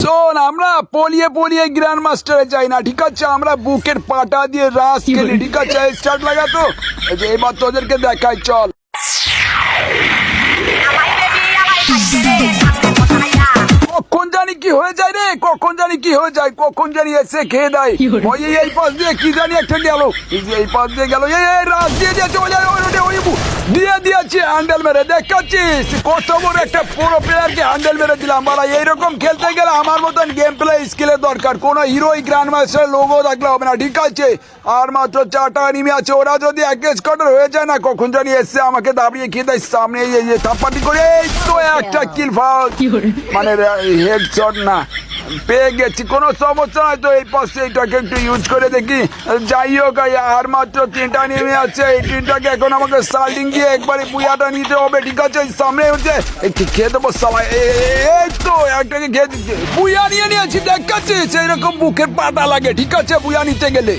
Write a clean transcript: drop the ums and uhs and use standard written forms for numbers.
শোন, আমরা পলিয়ে পলিয়ে গ্র্যান্ড মাস্টারে যাই না, ঠিক আছে? আমরা বুকের পাটা দিয়ে রাস খেলি, ঠিক আছে? স্টার্ট লাগা তো, এই যে এবার তোদেরকে দেখাই, চল। কখন জানি কি হয়ে যায় রে, কখন জানি কি হয়ে যায়, কখন জানি এসে খেয়ে দেয়। ওই এই পাশ দিয়ে কি জানি একটা গেল, এই পাশ দিয়ে গেল, এই রাস দিয়ে দিয়েছে, দিয়ে দিয়েছি হ্যান্ডেল মেরে, দেখাচ্ছিস কত বড় একটা পুরো প্লেয়ারকে হ্যান্ডেল মেরে দিলাম। বাড়া এইরকম খেলতে গেলে আমার মতন গেম প্লে স্কিলের দরকার, কোনো হিরোই গ্র্যান্ড মাস্টার লোগো থাকলে হবে না, ঠিক আছে? আর মাত্র 4টা এনিমি আছে, ওরা যদি এক স্কোয়াডার হয়ে যায় না, কখন জানি এসে আমাকে দাঁড়িয়ে খেয়ে দেয় সামনে, এই থাপ্পাটি করে, এই তো একটা কিল ফাউল, মানে হেডশট না, পেয়ে গেছি, কোনো সমস্যা নয়। তো এই পাশে এটাকে একটু ইউজ করে দেখি। যাই হোক, আর মাত্র 3টা নেমে আছে, এই 3টাকে এখন আমাকে সাল্ডিং দিয়ে একবারে বুয়াটা নিতে হবে, ঠিক আছে? সামনে হচ্ছে খেয়ে দেবো সবাই, এই তো একটাকে খেয়ে দিচ্ছে, বুয়া নিয়ে নিয়েছি, দেখাচ্ছি সেইরকম বুকের পাটা লাগে, ঠিক আছে? বুয়া নিতে গেলে